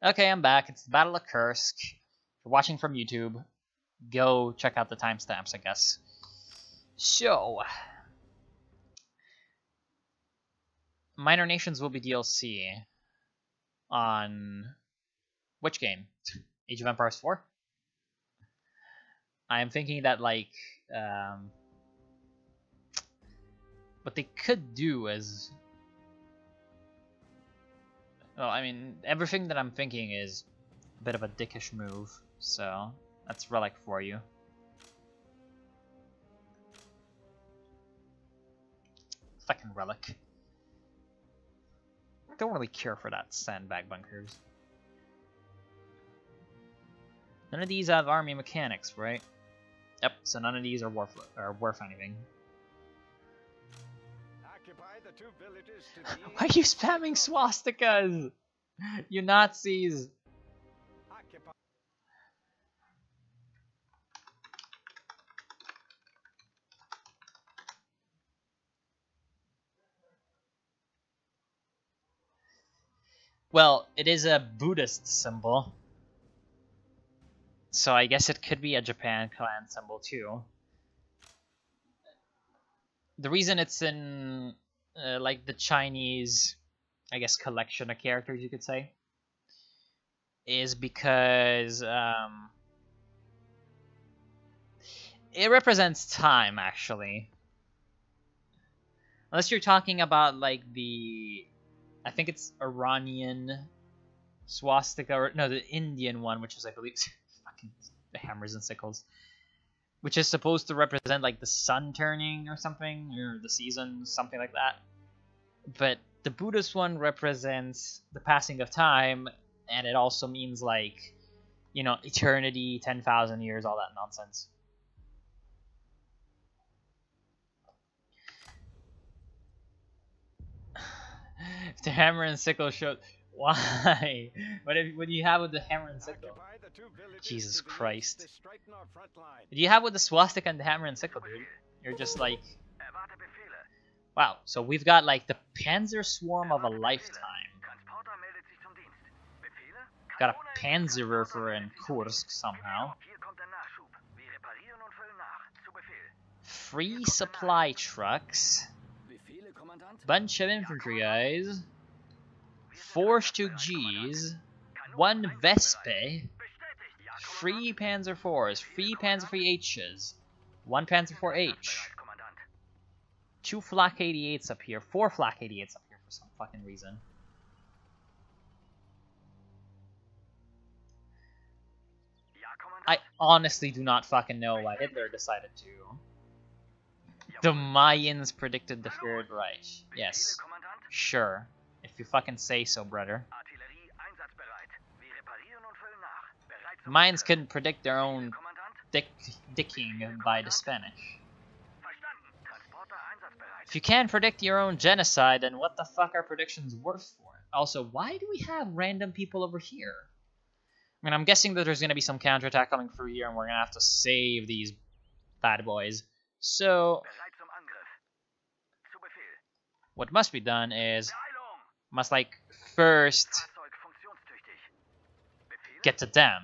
Okay, I'm back. It's the Battle of Kursk. If you're watching from YouTube, go check out the timestamps, I guess. So, Minor Nations will be DLC on which game? Age of Empires 4? I am thinking that, like, what they could do is... Well, I mean, everything that I'm thinking is a bit of a dickish move, so that's Relic for you. Fucking Relic. Don't really care for that sandbag bunkers. None of these have army mechanics, right? Yep, so none of these are worth anything. Why are you spamming swastikas? You Nazis! Well, it is a Buddhist symbol. So I guess it could be a Japan clan symbol too. The reason it's in like the Chinese, I guess, collection of characters, you could say, is because it represents time, actually. Unless you're talking about like the, I think it's Iranian swastika, or no, the Indian one, which is, I believe, fucking the hammers and sickles, which is supposed to represent like the sun turning or something, or the seasons, something like that. But the Buddhist one represents the passing of time, and it also means, like, you know, eternity, 10,000 years, all that nonsense. If the hammer and sickle showed... Why? What do you have with the hammer and sickle? Jesus Christ. What do you have with the swastika and the hammer and sickle, dude? You're just like... Wow, so we've got like the Panzer Swarm of a lifetime. Got a Panzerwerfer in Kursk somehow. Free supply trucks. Bunch of infantry guys. 4 Stück Gs. 1 Vespe. 3 Panzer IVs. 3 Panzer IVHs. 1 Panzer IVH. 2 Flak 88s up here. 4 Flak 88s up here for some fucking reason. I honestly do not fucking know why Hitler decided to. The Mayans predicted the Third Reich. Yes. Sure. If you fucking say so, brother. The Mayans couldn't predict their own dicking by the Spanish. If you can't predict your own genocide, then what the fuck are predictions worth for? Also, why do we have random people over here? I mean, I'm guessing that there's going to be some counterattack coming through here, and we're going to have to save these bad boys. So, what must be done is, must, like, first get to them.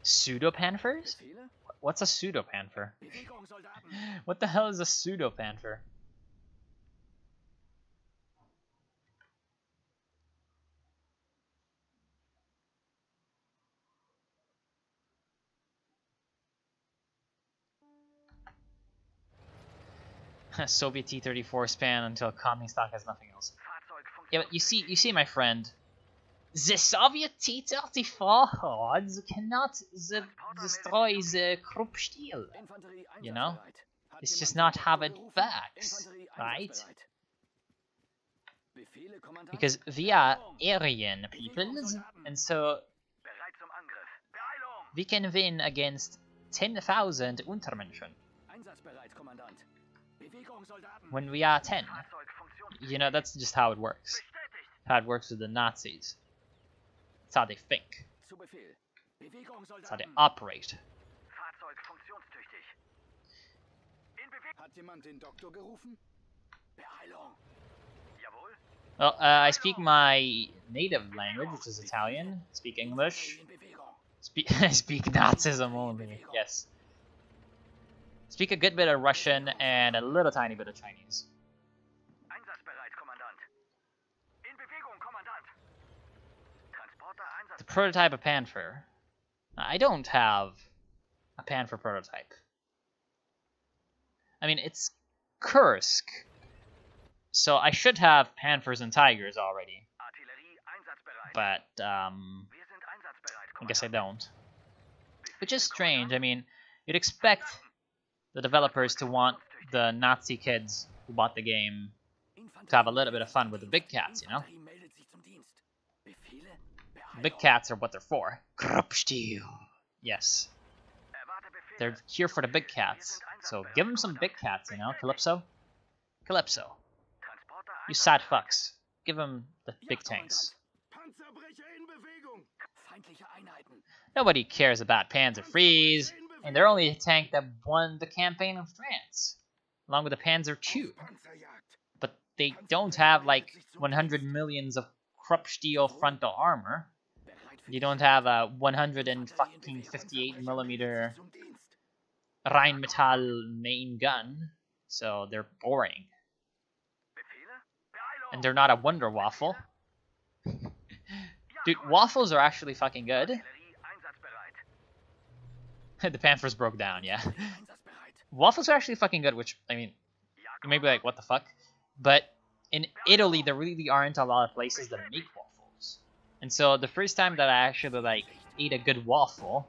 Pseudo-panthers? What's a pseudo-panther? What the hell is a pseudo-panther? Soviet T-34 span until communist stock has nothing else. Yeah, but you see, my friend, the Soviet T-34 cannot destroy the Kruppstil. You know, it's just not how it works, right? Because we are Aryan peoples, and so we can win against 10,000 Untermenschen. When we are 10. You know, that's just how it works. How it works with the Nazis. That's how they think. That's how they operate. Well, I speak my native language, which is Italian. Speak English. I speak Nazism only. Yes. Speak a good bit of Russian and a little tiny bit of Chinese. The prototype of Panther. I don't have a Panther prototype. I mean, it's Kursk, so I should have Panthers and Tigers already. But, I guess I don't. Which is strange. I mean, you'd expect the developers to want the Nazi kids who bought the game to have a little bit of fun with the big cats, you know? Big cats are what they're for. Yes. They're here for the big cats. So give them some big cats, you know? Calypso? Calypso. You sad fucks. Give them the big tanks. Nobody cares about Panzer Freeze, and they're only a tank that won the campaign of France, along with the Panzer II. But they don't have like 100 millions of Kruppsteel frontal armor. You don't have a 158mm Rheinmetall main gun, so they're boring. And they're not a Wonder Waffle. Dude, waffles are actually fucking good. The Panthers broke down, yeah. Waffles are actually fucking good, which, I mean, you may be like, what the fuck? But in Italy, there really aren't a lot of places that make waffles. And so the first time that I actually, like, ate a good waffle,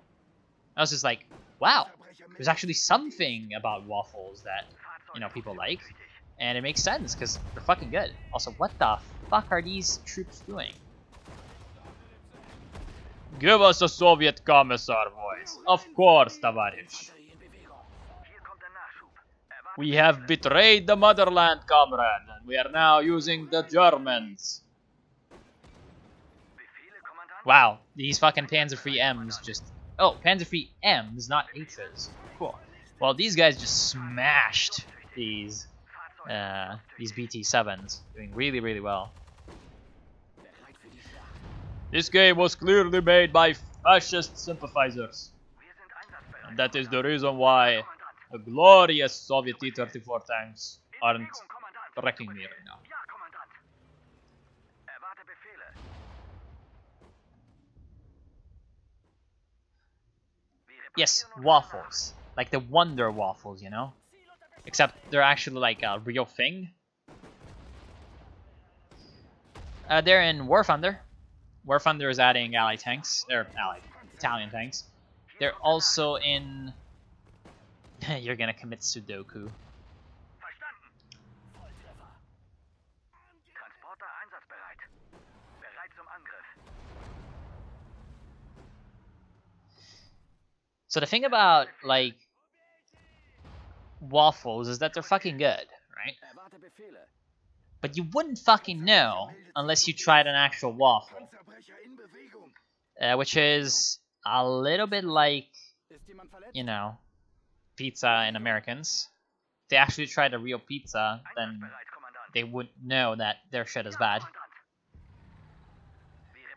I was just like, wow, there's actually something about waffles that, you know, people like. And it makes sense, because they're fucking good. Also, what the fuck are these troops doing? Give us a Soviet Commissar voice. Of course, Tavarish. We have betrayed the motherland, comrade, and we are now using the Germans. Wow, these fucking Panzer III M's just... Oh, Panzer III M's, not H's. Cool. Well, these guys just smashed these BT-7s, doing really, really well. This game was clearly made by fascist sympathizers. And that is the reason why the glorious Soviet T-34 tanks aren't wrecking me right now. Yes, waffles. Like the Wonder Waffles, you know? Except they're actually like a real thing. They're in War Thunder. War Thunder is adding Allied tanks, or Allied Italian tanks. They're also in... You're gonna commit Sudoku. So the thing about, like, waffles is that they're fucking good, right? But you wouldn't fucking know unless you tried an actual waffle. Which is a little bit like, you know, pizza in Americans. If they actually tried a real pizza, then they would know that their shit is bad.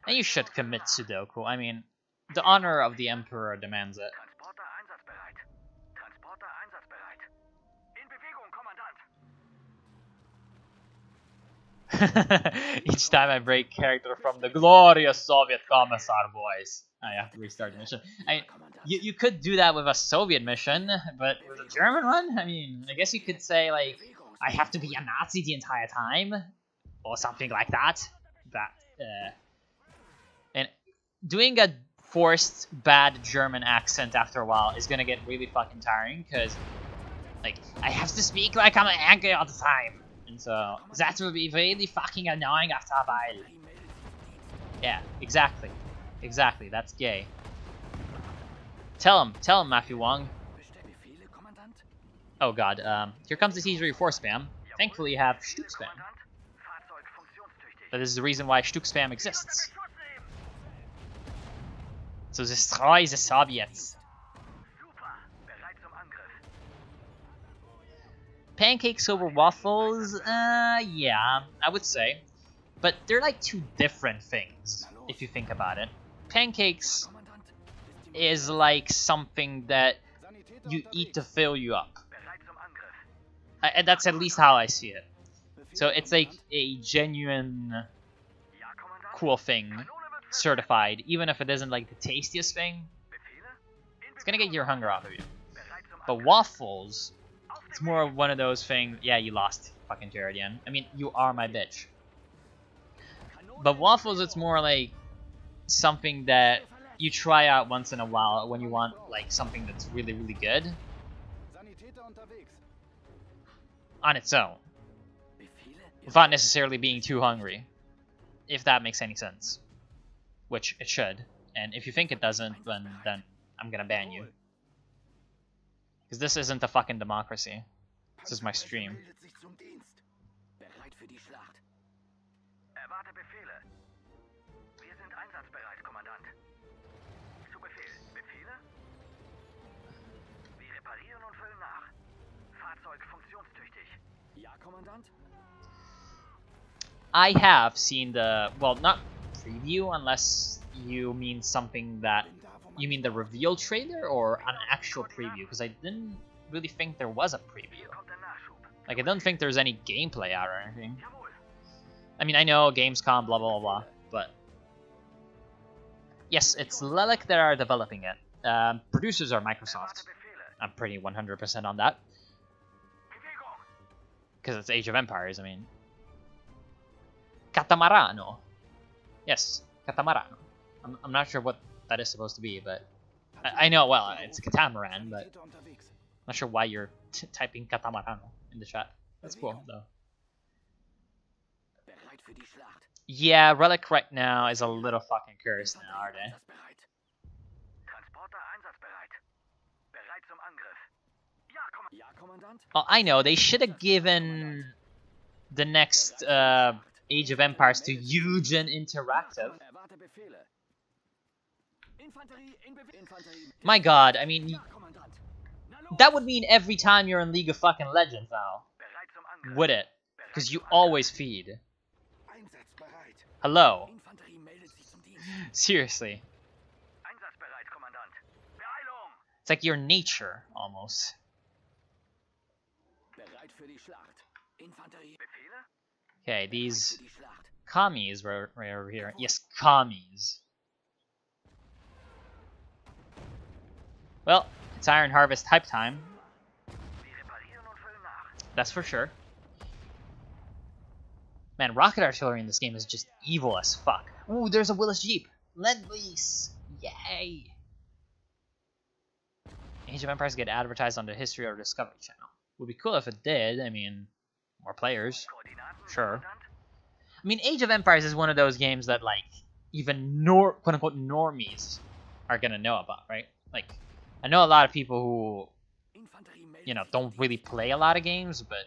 And you should commit Sudoku. I mean, the honor of the Emperor demands it. Each time I break character from the glorious Soviet Commissar voice, I have to restart the mission. You could do that with a Soviet mission, but with a German one? I mean, I guess you could say, like, I have to be a Nazi the entire time, or something like that. And doing a forced bad German accent after a while is gonna get really fucking tiring, because, like, I have to speak like I'm angry all the time. And so, that will be really fucking annoying after a while. Yeah, exactly. Exactly, that's gay. Tell him, Matthew Wong. Oh god, here comes the T34 spam. Thankfully you have Stuk spam. But this is the reason why Stuk spam exists. To destroy the Soviets. Pancakes over waffles? Yeah, I would say. But they're like two different things, if you think about it. Pancakes is like something that you eat to fill you up. And that's at least how I see it. So it's like a genuine cool thing, certified, even if it isn't like the tastiest thing. It's gonna get your hunger off of you. But waffles, it's more of one of those things. Yeah, you lost, fucking Jaredian. I mean, you are my bitch. But waffles, it's more like something that you try out once in a while when you want like something that's really, really good on its own, without necessarily being too hungry, if that makes any sense, which it should. And if you think it doesn't, then I'm gonna ban you, because this isn't a fucking democracy. This is my stream. I have seen the, well, not preview, unless you mean something that, you mean the reveal trailer or an actual preview, because I didn't really think there was a preview. Like, I don't think there's any gameplay out or anything. I mean, I know Gamescom, blah, blah, blah, blah, but yes, it's Lelic that are developing it. Producers are Microsoft. I'm pretty 100% on that. Because it's Age of Empires, I mean. Catamarano. Yes, Catamarano. I'm not sure what that is supposed to be, but I know, well, it's a catamaran, but I'm not sure why you're typing Catamarano in the chat. That's cool, though. Yeah, Relic right now is a little fucking cursed now, are they? Oh, I know, they should have given the next Age of Empires to Eugen Interactive. My god, I mean, that would mean every time you're in League of fucking Legends now. Would it? Because you always feed. Hello. Seriously. It's like your nature, almost. Okay, these commies were right over here. Yes, commies. Well, it's Iron Harvest hype time. That's for sure. Man, rocket artillery in this game is just evil as fuck. Ooh, there's a Willis Jeep. Lend-Lease. Yay. Age of Empires get advertised on the History or Discovery channel. Would be cool if it did. I mean, more players. Sure. I mean, Age of Empires is one of those games that, like, even quote-unquote normies are gonna know about, right? Like, I know a lot of people who, you know, don't really play a lot of games, but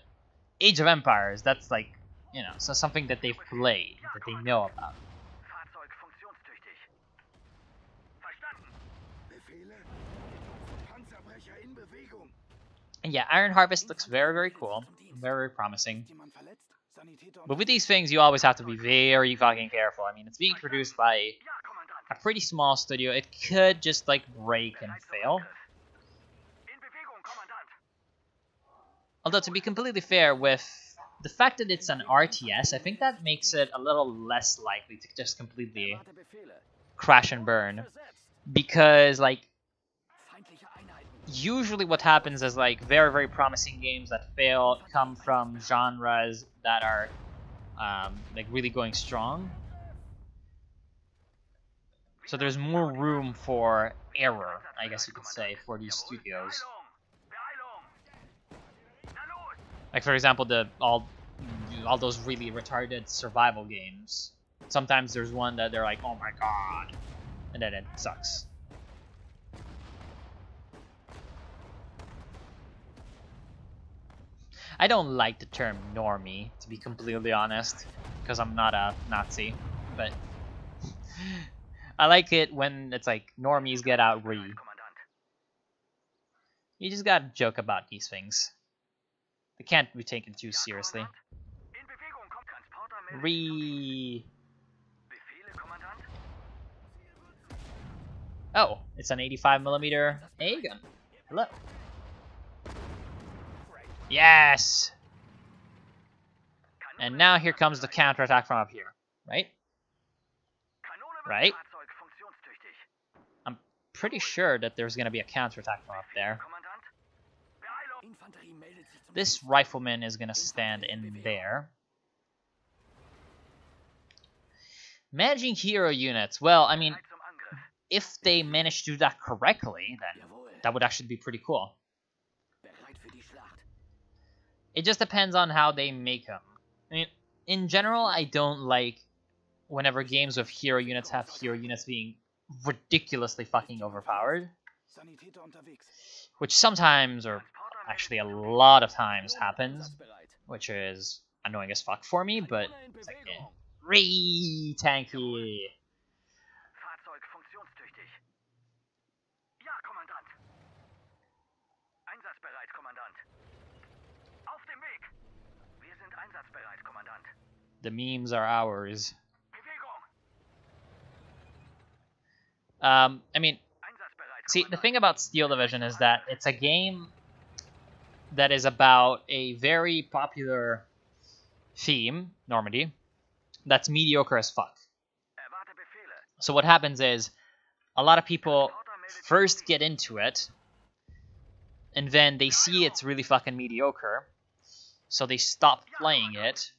Age of Empires, that's like, you know, so something that they've played, that they know about. And yeah, Iron Harvest looks very, very cool. Very, very promising. But with these things, you always have to be very fucking careful. I mean, it's being produced by a pretty small studio. It could just, like, break and fail. Although, to be completely fair, with the fact that it's an RTS, I think that makes it a little less likely to just completely crash and burn. Because, like, usually what happens is, like, very, very promising games that fail come from genres that are, like, really going strong. So there's more room for error, I guess you could say, for these studios. Like, for example, all those really retarded survival games. Sometimes there's one that they're like, oh my god, and then it sucks. I don't like the term normie, to be completely honest, because I'm not a Nazi, but I like it when it's like normies get outraged. You just gotta joke about these things. It can't be taken too seriously. Oh, it's an 85mm A gun. Hello. Yes! And now here comes the counterattack from up here, right? Right? I'm pretty sure that there's gonna be a counterattack from up there. This rifleman is gonna stand in there. Managing hero units. Well, I mean, if they manage to do that correctly, then that would actually be pretty cool. It just depends on how they make them. I mean, in general, I don't like whenever games with hero units have hero units being ridiculously fucking overpowered. Which sometimes, or actually a lot of times, happens. Which is annoying as fuck for me, but it's like, eh. Tanky! The memes are ours. I mean, see, the thing about Steel Division is that it's a game that is about a very popular theme, Normandy, that's mediocre as fuck. So what happens is, a lot of people first get into it, and then they see it's really fucking mediocre, so they stop playing it,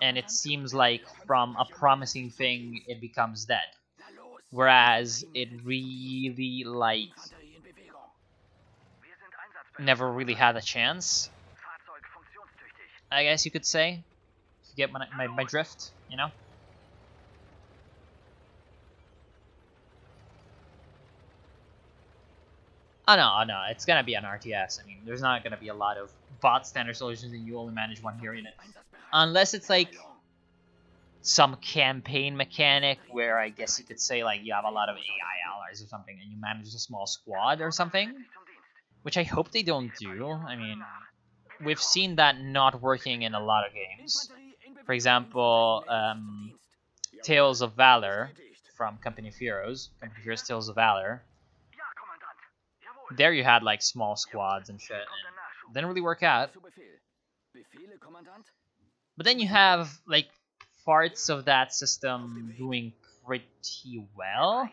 and it seems like from a promising thing, it becomes dead. Whereas it really, like, never really had a chance, I guess you could say. You get my drift, you know? Oh no, it's gonna be an RTS. I mean, there's not gonna be a lot of bot standard solutions and you only manage one hero unit. Unless it's like some campaign mechanic where I guess you could say like you have a lot of AI allies or something and you manage a small squad or something. Which I hope they don't do. I mean, we've seen that not working in a lot of games. For example, Tales of Valor from Company of Heroes. Company of Heroes Tales of Valor. There you had like small squads and shit. And didn't really work out. But then you have like parts of that system doing pretty well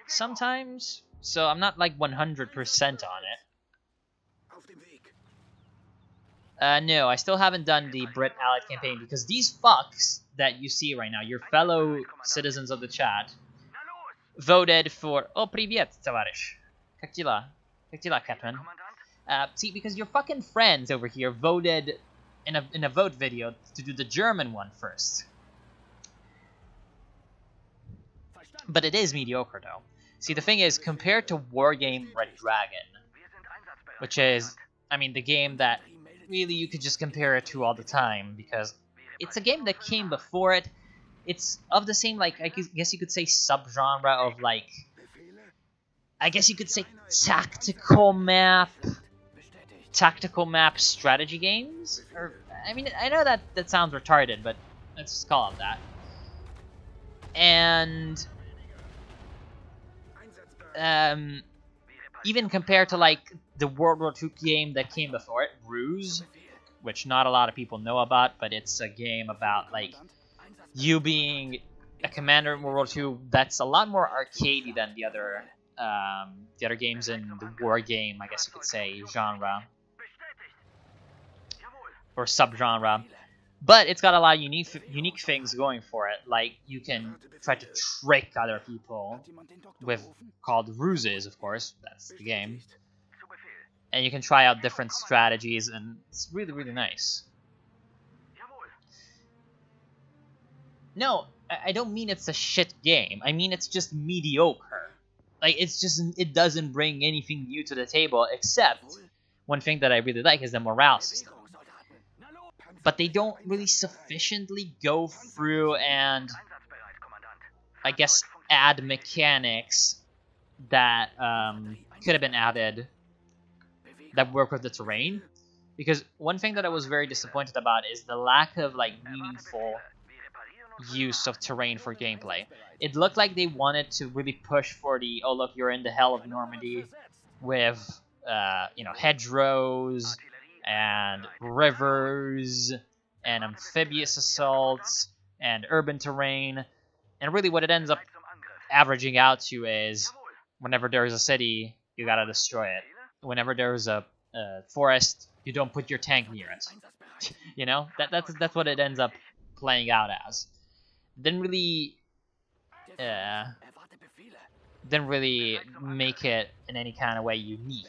sometimes. So I'm not like 100% on it. No, I still haven't done the Brit Allied campaign because these fucks that you see right now, your fellow citizens of the chat, voted for... Oh, привет, товарищ. Как дела? Как дела, Captain? See, because your fucking friends over here voted in a vote video to do the German one first. But it is mediocre, though. See, the thing is, compared to Wargame Red Dragon, which is, I mean, the game that really you could just compare it to all the time, because it's a game that came before it. It's of the same, like, I guess you could say subgenre of, like, I guess you could say tactical map strategy games? Or, I mean, I know that sounds retarded, but let's just call it that. And even compared to like the World War II game that came before it, Ruse, which not a lot of people know about, but it's a game about like you being a commander in World War II that's a lot more arcadey than the other games in the war game, I guess you could say, genre or subgenre. But it's got a lot of unique things going for it. Like, you can try to trick other people with called ruses, of course. That's the game. And you can try out different strategies, and it's really, really nice. No, I don't mean it's a shit game. I mean it's just mediocre. Like, it's just, it doesn't bring anything new to the table, except one thing that I really like is the morale system. But they don't really sufficiently go through and, I guess, add mechanics that could have been added that work with the terrain. Because one thing that I was very disappointed about is the lack of like meaningful use of terrain for gameplay. It looked like they wanted to really push for the, oh look, you're in the hell of Normandy with hedgerows and rivers and amphibious assaults and urban terrain, and really what it ends up averaging out to is whenever there's a city, you gotta destroy it. Whenever there's a forest, you don't put your tank near it. You know, that's what it ends up playing out as. Didn't really make it in any kind of way unique.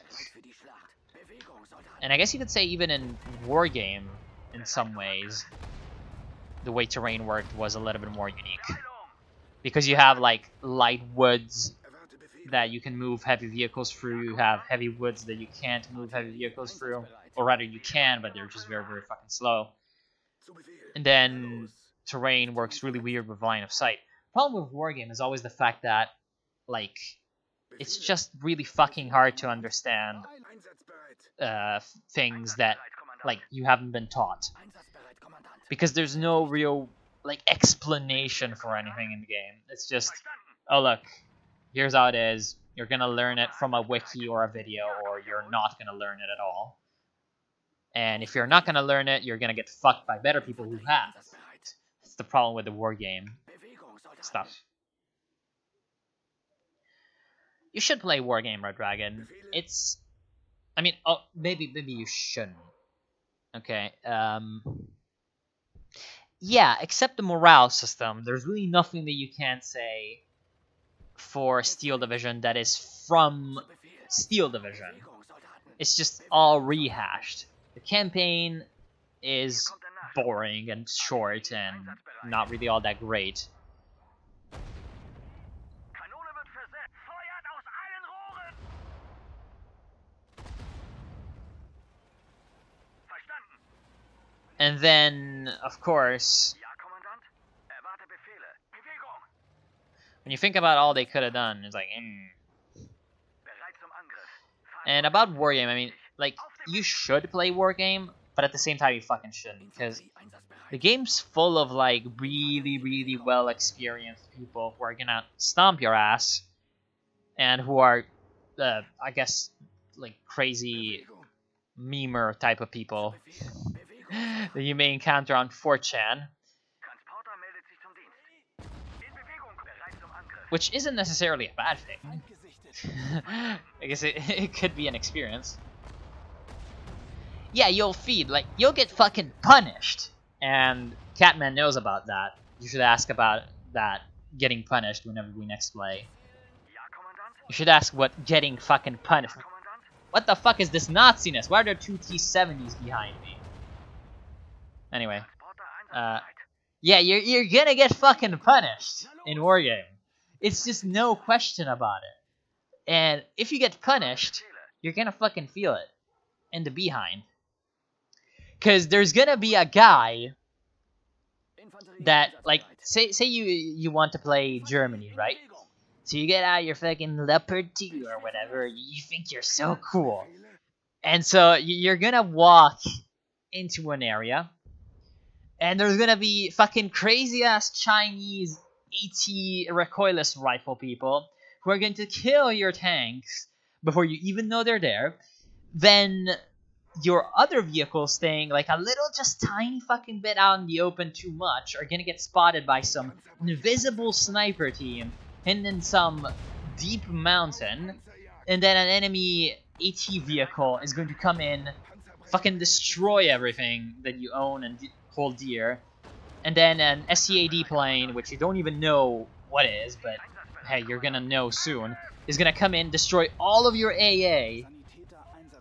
And I guess you could say even in Wargame, in some ways, the way terrain worked was a little bit more unique. Because you have like light woods that you can move heavy vehicles through, you have heavy woods that you can't move heavy vehicles through, or rather you can, but they're just very, very fucking slow. And then terrain works really weird with line of sight. Problem with Wargame is always the fact that, like, it's just really fucking hard to understand things that, like, you haven't been taught. Because there's no real, like, explanation for anything in the game. It's just, oh look, here's how it is. You're gonna learn it from a wiki or a video, or you're not gonna learn it at all. And if you're not gonna learn it, you're gonna get fucked by better people who have. That's the problem with the Wargame stuff. You should play Wargame, Red Dragon. It's... I mean, oh, maybe you shouldn't. Okay, yeah, except the morale system, there's really nothing that you can say for Steel Division that is from Steel Division. It's just all rehashed. The campaign is boring and short and not really all that great. And then, of course, when you think about all they could have done, it's like, And about Wargame, I mean, like, you should play Wargame, but at the same time you fucking shouldn't, because the game's full of, like, really, really well-experienced people who are gonna stomp your ass, and who are, I guess, like, crazy memer type of people that you may encounter on 4chan. Which isn't necessarily a bad thing. I guess it could be an experience. Yeah, you'll feed, like, you'll get fucking punished. And Catman knows about that. You should ask about that getting punished whenever we next play. You should ask what getting fucking punished. What the fuck is this Naziness? Why are there two T-70s behind me? Anyway. Yeah, you're gonna get fucking punished in Wargame. It's just no question about it. And if you get punished, you're gonna fucking feel it. In the behind. Because there's gonna be a guy that, like, say you want to play Germany, right? So you get out your fucking Leopard 2 or whatever, you think you're so cool. And so you're gonna walk into an area, and there's gonna be fucking crazy-ass Chinese AT recoilless rifle people who are going to kill your tanks before you even know they're there. Then your other vehicles staying like a little just tiny fucking bit out in the open too much are gonna get spotted by some invisible sniper team hidden in some deep mountain, and then an enemy AT vehicle is going to come in, fucking destroy everything that you own and hold dear, and then an SCAD plane, which you don't even know what is, but hey, you're gonna know soon, is gonna come in, destroy all of your AA,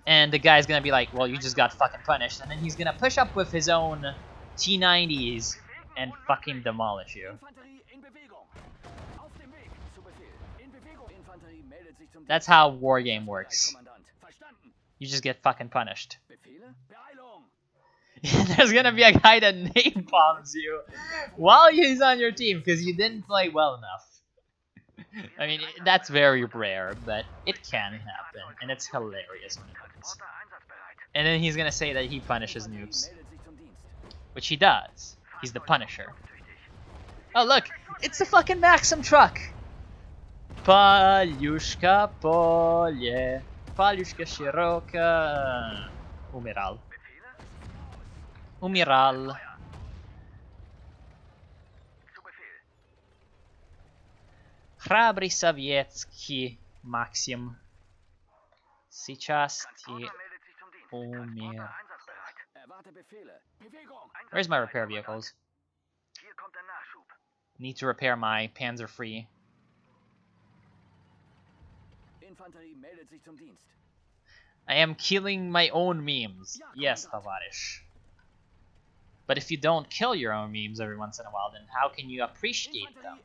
and the guy's gonna be like, well, you just got fucking punished, and then he's gonna push up with his own T-90s and fucking demolish you. That's how Wargame works. You just get fucking punished. There's gonna be a guy that napalms you while he's on your team because you didn't play well enough. I mean, that's very rare, but it can happen, and it's hilarious when it happens. And then he's gonna say that he punishes noobs. Which he does. He's the Punisher. Oh look! It's the fucking Maxim truck! Palushka polje. Palushka shiroka. Umiral. Umiral. Храбрый советский Maxim. Сейчас ты умер. Where's my repair vehicles? Need to repair my Panzer Free. I am killing my own memes. Yes, Tavarish. But if you don't kill your own memes every once in a while, then how can you appreciate them?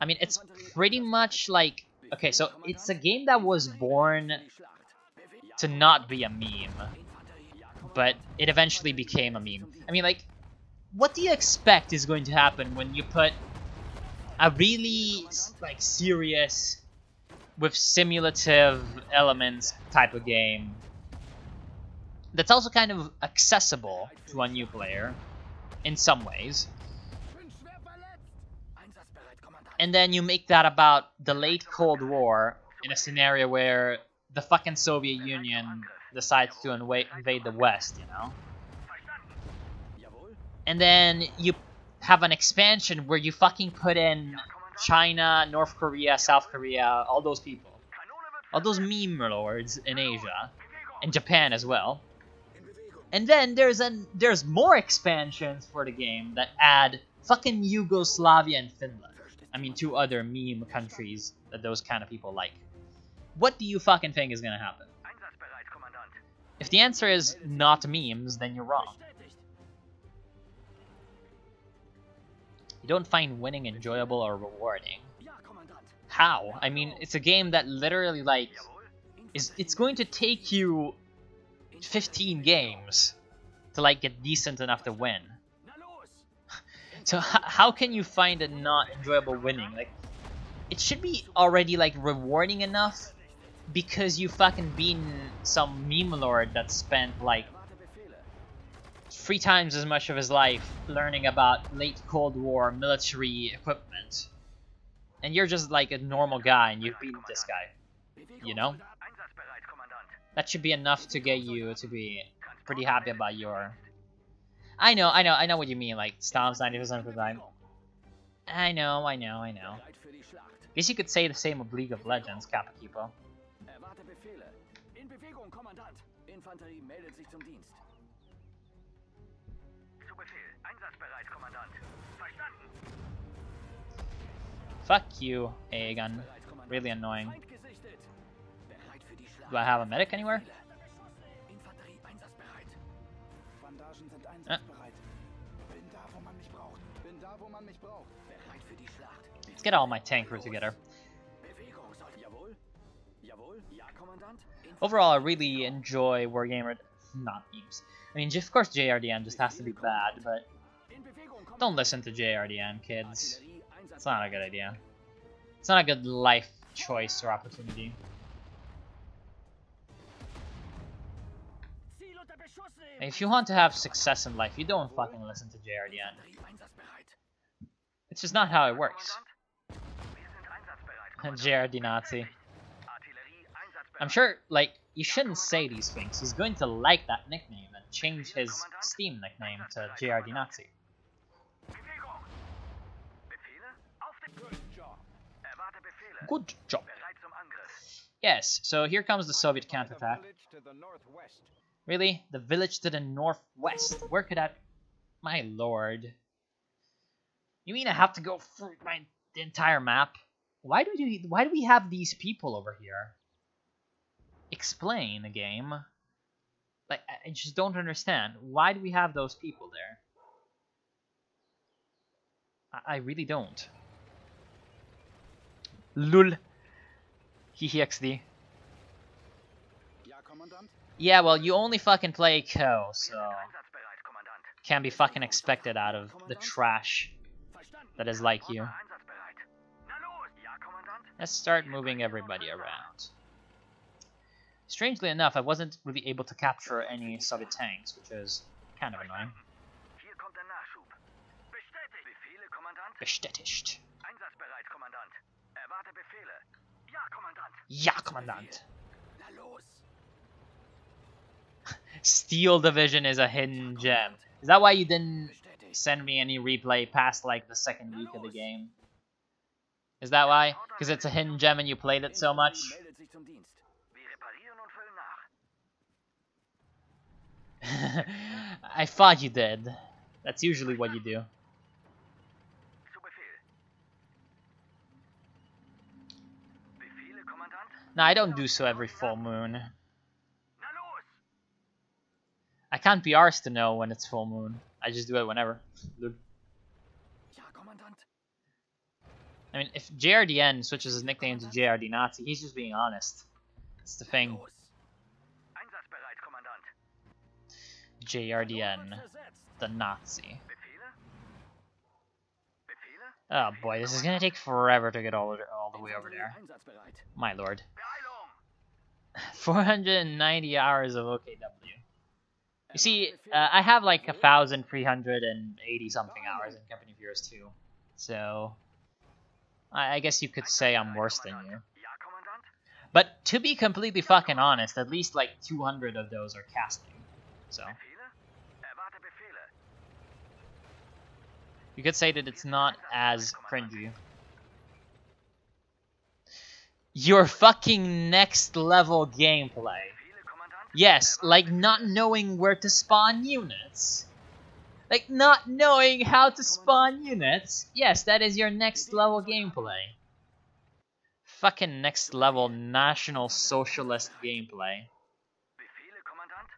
I mean, it's pretty much like... Okay, so it's a game that was born to not be a meme, but it eventually became a meme. I mean, like, what do you expect is going to happen when you put a really, like, serious, with simulative elements type of game that's also kind of accessible to a new player in some ways, and then you make that about the late Cold War in a scenario where the fucking Soviet Union decides to invade the West, you know? And then you have an expansion where you fucking put in China, North Korea, South Korea, all those people. All those meme lords in Asia. And Japan as well. And then there's more expansions for the game that add fucking Yugoslavia and Finland. I mean, two other meme countries that those kind of people like. What do you fucking think is gonna happen? If the answer is not memes, then you're wrong. You don't find winning enjoyable or rewarding. How? I mean, it's a game that literally, like, it's going to take you 15 games to, like, get decent enough to win. So how can you find it not enjoyable winning? Like, it should be already, like, rewarding enough because you fucking been some meme lord that spent, like, 3 times as much of his life learning about late Cold War military equipment. And you're just, like, a normal guy and you've beaten this guy. You know? That should be enough to get you to be pretty happy about your... I know what you mean, like, stomps 90% of the time. I know. Guess you could say the same of League of Legends, Capakipo. Fuck you, Aegon. Really annoying. Do I have a medic anywhere? Let's get all my tank crew together. Overall, I really enjoy Wargamer. Not memes. I mean, of course JRDN just has to be bad, but don't listen to JRDN, kids. It's not a good idea. It's not a good life choice or opportunity. If you want to have success in life, you don't fucking listen to JRDN. It's just not how it works. JRD Nazi. I'm sure, like, you shouldn't say these things. He's going to like that nickname and change his Steam nickname to JRD Nazi. Good job. Yes, so here comes the Soviet counterattack. Really? The village to the northwest? Where could that... My lord. You mean I have to go through the entire map? Why do we have these people over here? Explain the game. Like, I just don't understand. Why do we have those people there? I really don't. Lul. XD. Yeah, well, you only fucking play KO, so... Can't be fucking expected out of the trash that is like you. Let's start moving everybody around. Strangely enough, I wasn't really able to capture any Soviet tanks, which is kind of annoying. Hier kommt der Nachschub. Bestätigt. Befehle, Kommandant. Bestätigt. Einsatzbereit, Kommandant. Erwarte Befehle. Ja, Kommandant. Ja, Kommandant. Na los. Steel Division is a hidden gem. Is that why you didn't send me any replay past like the second week of the game? Is that why? Because it's a hidden gem and you played it so much? Meldet sich zum Dienst. Wir reparieren und füllen nach. I thought you did. That's usually what you do. Zu Befehl. Befehle, Kommandant. No, I don't do so every full moon. Na los. I can't be arsed to know when it's full moon. I just do it whenever. Ja, Kommandant. I mean, if JRDN switches his nickname to JRD Nazi, he's just being honest. That's the thing. Los. Einsatzbereit, Kommandant. JRDN, the Nazi. Befehle? Befehle? Oh boy, this is gonna take forever to get all the way over there. Einsatzbereit. My lord. Beeilung. 490 hours of OKW. You see, I have like 1,380 something hours in Company of Heroes 2, so I guess you could say I'm worse than you. Ja, Kommandant. But to be completely fucking honest, at least like 200 of those are casting. So Befehle? Erwarte Befehle. you could say that it's not as cringy. Your fucking next level gameplay. Befehle, Kommandant. Yes, like not knowing where to spawn units. Like not knowing how to spawn units. Yes, that is your next level gameplay. Fucking next level National Socialist gameplay. Befehle, Kommandant.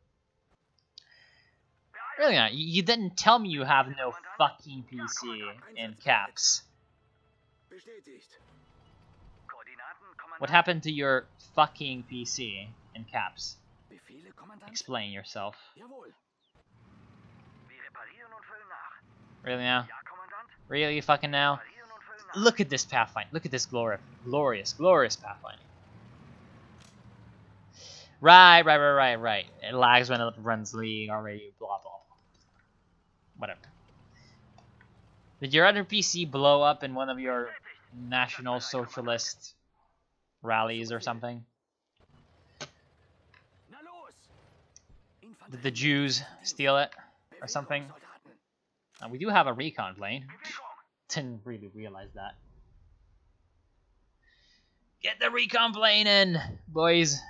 Really not. You didn't tell me you have no fucking PC in caps. Bestätigt. Koordinaten, Kommandant. What happened to your fucking PC in caps? Befehle, Kommandant. Explain yourself. Jawohl. Wir reparieren und füllen nach. Really now? Ja, Kommandant. Really fucking now? Reparieren und füllen nach. Look at this Pathfinder. Look at this glorious Pathfinder. Right. It lags when it runs League already, blah, blah, blah. Whatever. Did your other PC blow up in one of your National Socialist rallies or something? Na los. Did the Jews steal it or something? We do have a recon plane. Didn't really realize that. Get the recon plane in, boys.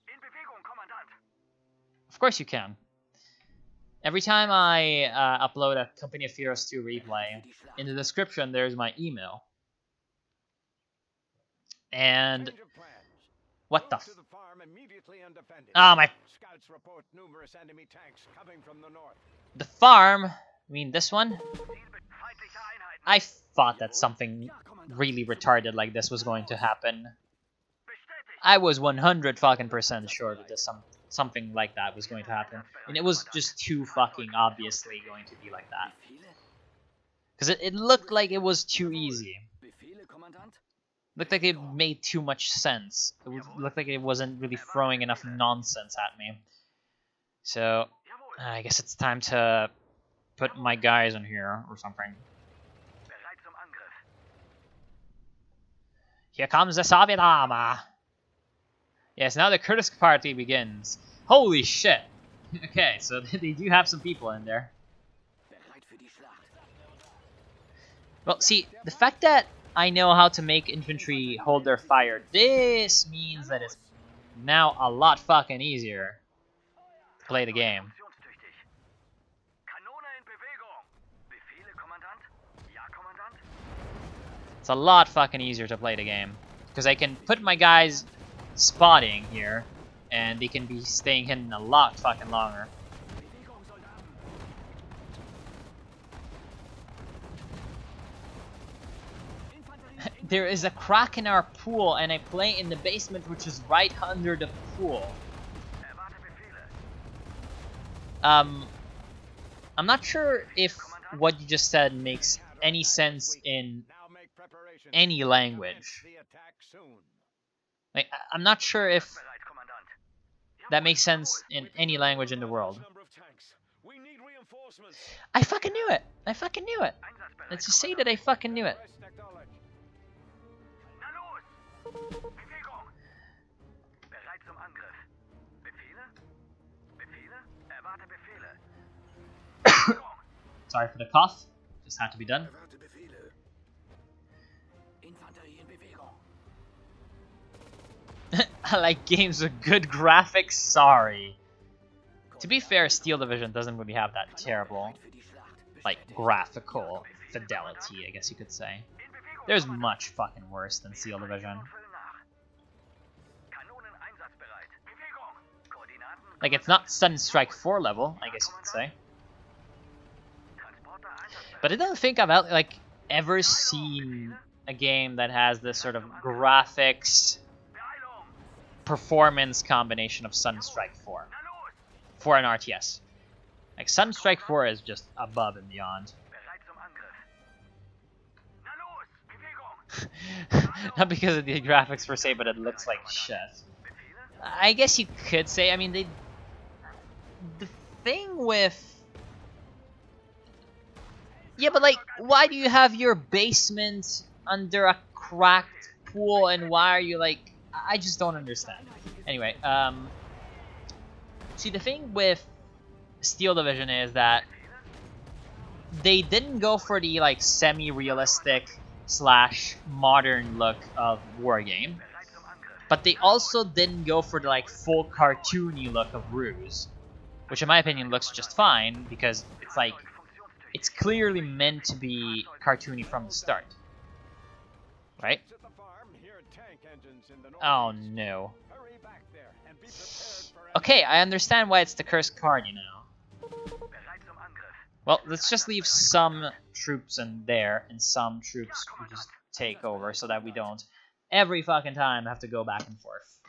In Bewegung, Kommandant. Of course you can. Every time I upload a Company of Heroes 2 replay, in the description there's my email. And what the ah, my Scouts report numerous enemy tanks coming from the north. the farm, I mean this one? Feindliche Einheiten. I thought that something really retarded like this was going to happen. Bestätigt. I was 100 fucking % sure that something like that was going to happen. And it was just too fucking obviously going to be like that. Befehle? Because it looked like it was too easy. Befehle, Kommandant. Looked like it made too much sense. Looked like it wasn't really throwing enough nonsense at me. So, Jawohl. I guess it's time to put my guys in here or something. Bereit zum Angriff. Here comes the Soviet armor. Yes, now the Kursk party begins. Holy shit. Okay, so they do have some people in there. Bereit für die Schlacht. Well, see, the fact that I know how to make infantry hold their fire, this means that it's now a lot fucking easier to play the game. Funktionstüchtig. Kanone in Bewegung. Befehle, Kommandant. Ja, Kommandant. It's a lot fucking easier to play the game. Because I can put my guys spotting here, and they can be staying hidden a lot fucking longer. Bewegung, Soldaten. Infanterie in There is a crack in our pool, and I play in the basement, which is right under the pool. Erwarte Befehle. I'm not sure if what you just said makes any sense in Now make preparations. any language. The attack soon. Like, I'm not sure if Bereit, Kommandant. that makes sense in any language in the world. Number of tanks. We need reinforcements. I fucking knew it! I fucking knew it! Einsatzbereit, Let's just say Kommandant. that I fucking knew it. Request acknowledged. Na los! Bewegung! Bereit zum Angriff. Befehle? Befehle? Erwarte Befehle. Bewegung! Sorry for the cough. Just had to be done. Erwarte Befehle. Infanterie in Bewegung. I like games with good graphics, sorry. To be fair, Steel Division doesn't really have that terrible, like, graphical fidelity, I guess you could say. In Bewegung, There's Kommandant. much fucking worse than Steel Division. Füllen nach. Kanonen einsatzbereit. Bewegung! Koordinaten. Like, it's not Sudden Strike 4 level, I guess you could say. Transporter einsatzbereit. But I don't think I've, like, ever seen a game that has this sort of graphics Beeilung! performance combination of Sudden Strike 4 Na los! for an RTS. Like, Sudden Strike 4 is just above and beyond. Bereit zum Angriff. Na los! Bewegung! Not because of the graphics per se, but it looks like shit. Befehle? I guess you could say, I mean, the thing with... Yeah, but like, why do you have your basement under a cracked pool, and why are you like... I just don't understand. Anyway, see, the thing with Steel Division is that they didn't go for the like semi-realistic slash modern look of Wargame, Bereit zum Angriff. but they also didn't go for the like full cartoony look of Ruse, which in my opinion looks just fine because it's like it's clearly meant to be cartoony from the start, right? At the farm, hear tank engines in the Oh northeast. no. Hurry back there and be prepared for Okay, I understand why it's the Kursk card, you know. Bereit zum Angriff. Well, let's just leave some troops in there and some troops we just take over so that we don't every fucking time have to go back and forth.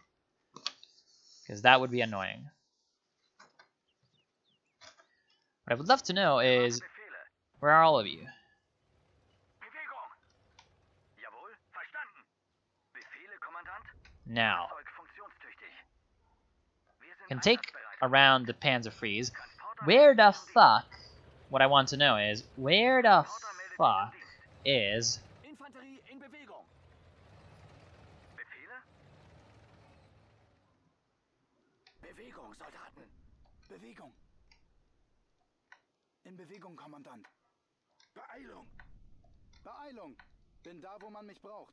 Because that would be annoying. What I would love to know is, Befehle. where are all of you? Bewegung! Jawohl, verstanden. Befehle, Kommandant. Now, Fahrzeug funktionstüchtig. Wir sind can take einsatzbereit. around the Panzer Freeze. Transporter Where the meldet sich zum fuck, what I want to know is, where the Dienst. Transporter meldet sich zum fuck Dienst. is... Infanterie in Bewegung. Befehle? Bewegung, Soldaten. Bewegung. In Bewegung, Kommandant. Beeilung. Beeilung. Bin da, wo man mich braucht.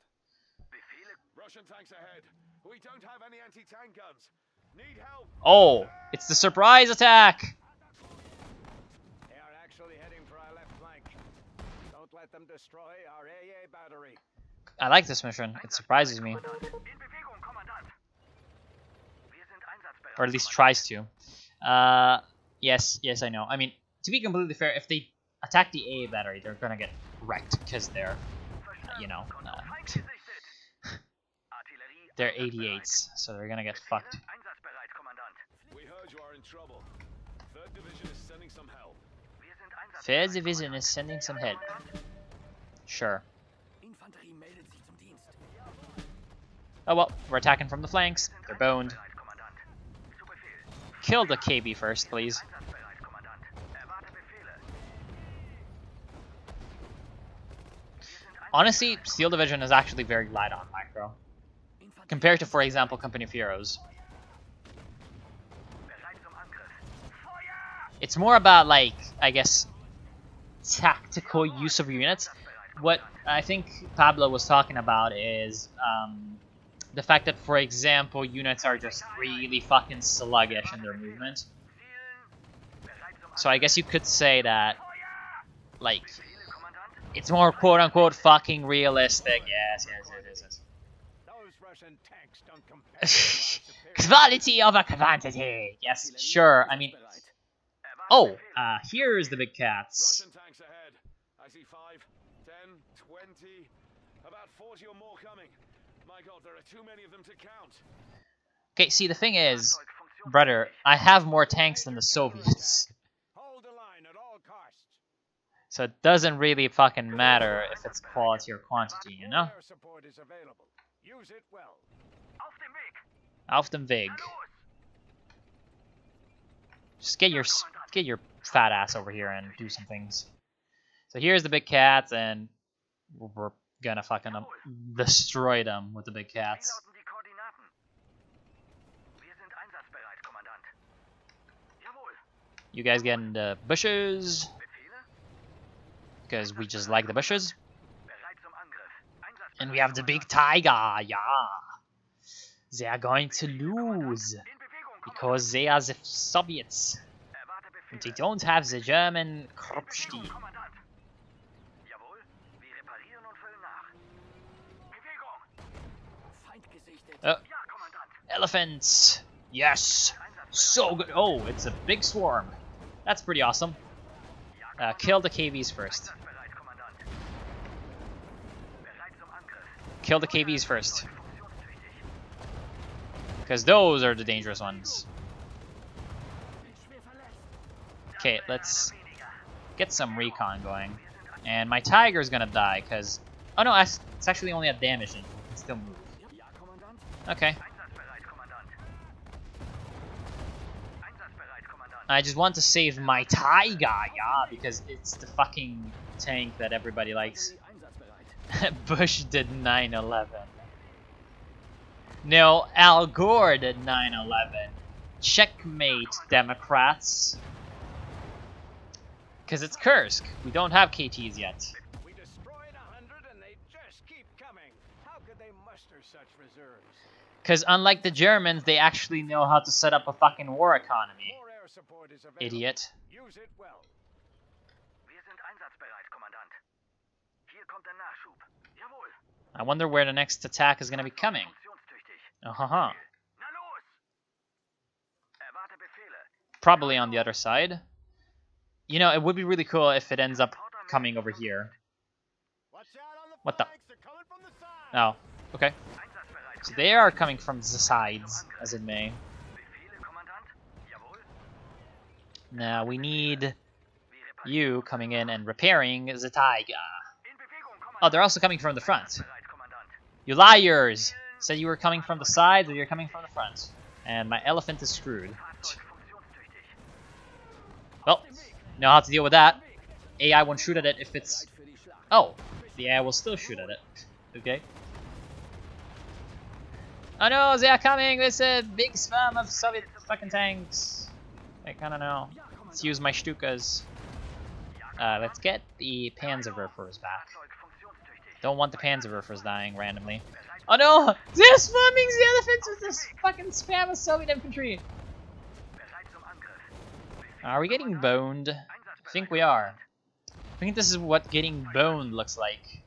Befehle? Russian tanks ahead. We don't have any anti-tank guns. Need help. Oh, it's the surprise attack! They are actually heading for our left flank. Don't let them destroy our AA battery. I like this mission, it surprises me. Kommandant. In Bewegung, Kommandant. Wir sind einsatzbereit. Or at least tries to. Yes, I know. I mean, to be completely fair, if they attack the A battery, they're gonna get wrecked, because they're, you know, Feind gesichtet. Artillerie. they're 88s, so they're gonna get fucked. Einsatzbereit, Kommandant. We heard you are in trouble. Third division is sending some help. Wir sind einsatzbereit. Fifth Division is sending some help. Sure. Infanterie meldet sich zum Dienst. Oh well, we're attacking from the flanks. They're boned. Bereit, Kommandant. Zu Befehl. Kill the KB first, please. Einsatzbereit, Kommandant. Erwarte Befehle. Honestly, Steel Division is actually very light on micro. Compared to, for example, Company of Heroes. Bereit zum Angriff. Feuer! It's more about, like, I guess, tactical use of your units. What I think Pablo was talking about is the fact that, for example, units are just really fucking sluggish in their movement. Zielen. Bereit zum So I guess you could say that, Feuer! like, Befehle, Kommandant. it's more quote-unquote fucking realistic. Yes. Those Russian tanks don't compare to our superior. Quality over quantity. Yes, sure. I mean, Erwarte oh, Befehle. here's the big cats. Russian tanks ahead. I see 5, 10, 20, about 40 or more coming. My god, there are too many of them to count. Okay, see, the thing is, brother, I have more tanks than the Soviets. Hold the line at all costs. So it doesn't really fucking matter if it's quality or quantity, you know? Air support is available. Use it well. Auf dem Auf dem Weg. Just get your fat ass over here and do some things. So here's the big cats, and we're gonna fucking destroy them with the big Wie cats. lauten die Koordinaten? Wir sind einsatzbereit, Kommandant. Jawohl. You guys get in the bushes, Befehle? because we just like the bushes. Bereit zum Angriff. Einsatzbereit, And we have the big Kommandant. tiger, yeah. They are going to lose, In Bewegung, Kommandant. because they are the Soviets. Erwarte And Befehle. they don't have the German Kropfstil. Kommandant. Jawohl. Wir reparieren und füllen nach. Bewegung. Feind gesichtet. Oh, Ja, Kommandant. elephants! Yes! So good! Oh, it's a big swarm. That's pretty awesome. Kill the KVs first. Einsatzbereit, Kommandant. Bereit zum Angriff. Kill the KVs first. Funktionstüchtig. Because those are the dangerous ones. Schwer verletzt. Okay, let's Weniger. get some recon going. And my tiger's gonna die, because... Oh no, it's actually only a damage and it can still move. Ja, Kommandant. Okay. Einsatzbereit, Kommandant. Einsatzbereit, Kommandant. I just want to save my tiger, yeah, because it's the fucking tank that everybody likes. Einsatzbereit. Bush did 9/11. No, Al Gore did 9/11. Checkmate, Democrats. Because it's Kursk. We don't have KTs yet. We destroyed 100 and they just keep coming. How could they muster such reserves? Because unlike the Germans, they actually know how to set up a fucking war economy. More air support is available. Idiot. Use it well. Wir sind einsatzbereit, Kommandant. Hier kommt der Nachschub. Jawohl. I wonder where the next attack is going to be coming. Funktionstüchtig. Uh-huh. Na los! Erwarte Befehle. Probably on the other side. You know, it would be really cool if it ends up coming over here. Watch out on the What the? flanks, they're coming from the side. Oh, okay. Einsatzbereit. So they are coming from the sides, as it may. Befehle, Kommandant. Jawohl. Now we need Wir reparieren. you coming in and repairing the tiger. In Bewegung, Kommandant. Oh, they're also coming from the front. Bereit, Kommandant. You liars! Said you were coming from the sides, or you're coming from the front. And my elephant is screwed. Fahrzeug funktionstüchtig. Well, know how to deal with that. AI won't shoot at it if it's... Für die Schlacht. Oh, the AI will still shoot at it. Okay. Oh no, they are coming! There's a big swarm of Soviet fucking tanks. I kinda know. Let's use my Stukas. Let's get the Panzerwerfers back. Fahrzeug funktionstüchtig. Don't want the Panzerwerfers dying randomly. Oh no! They're swarming the elephants with this fucking spam of Soviet infantry! Bereit zum Angriff. Are we getting boned? I think we are. I think this is what getting boned looks like. Befehle?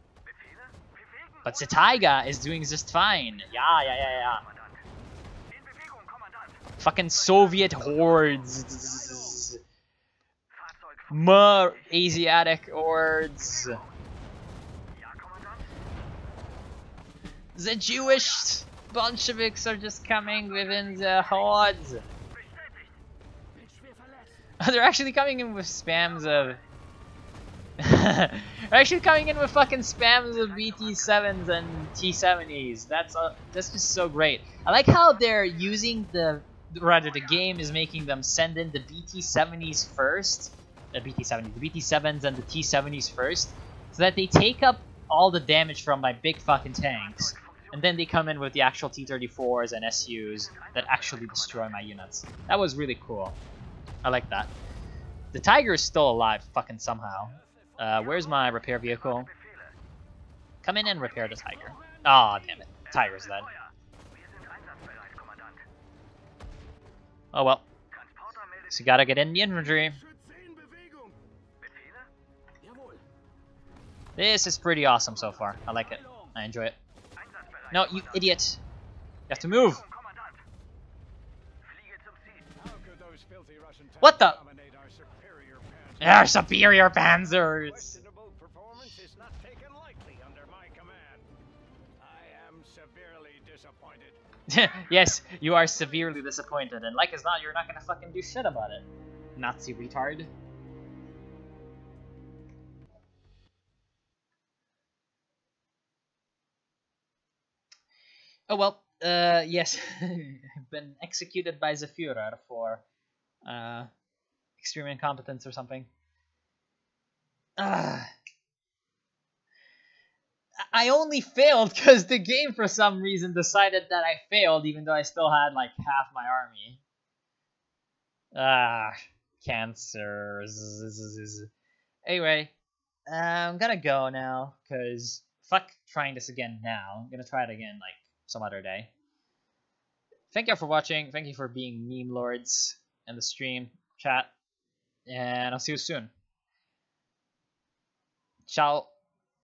Bewegen. But the tiger is doing just fine. Yeah. Kommandant. In Bewegung, Kommandant. Fucking Soviet hordes. Fahrzeug More Asiatic hordes. Ja, Kommandant. The Jewish Bolsheviks are just coming within the hordes. Bestätigt. Bin schwer verletzt. They're actually coming in with spams of... They're actually coming in with fucking spams of BT-7s and T-70s. That's just so great. I like how they're using the game is making them send in the BT-70s first. The BT-7s and the T-70s first, so that they take up all the damage from my big fucking tanks, and then they come in with the actual T-34s and SUs that actually destroy my units. That was really cool. I like that. The Tiger is still alive, fucking somehow. Where's my repair vehicle? Come in and repair the Tiger. Aw, damn it. Tiger's dead. Wir sind einsatzbereit, Kommandant. Oh well. Transporter meldet So you gotta get in the infantry. Schütze in Bewegung. Befehle? Jawohl. This is pretty awesome so far. I like it. I enjoy it. Einsatzbereit. No, you idiot. You have to move. Kommandant. Fliege zum Ziel. How could those filthy Russian tanks What the? dominate our superior panzers? Our superior panzers. Questionable performance is not taken lightly under my command. I am severely disappointed. Yes, you are severely disappointed, and like as not, you're not gonna fucking do shit about it. Nazi retard. Oh well, yes. been executed by the Führer for extreme incompetence or something. I only failed because the game for some reason decided that I failed even though I still had like half my army. Cancer. Anyway, I'm gonna go now because fuck trying this again now. I'm gonna try it again like some other day. Thank you for watching. Thank you for being meme lords in the stream chat, and I'll see you soon. Ciao.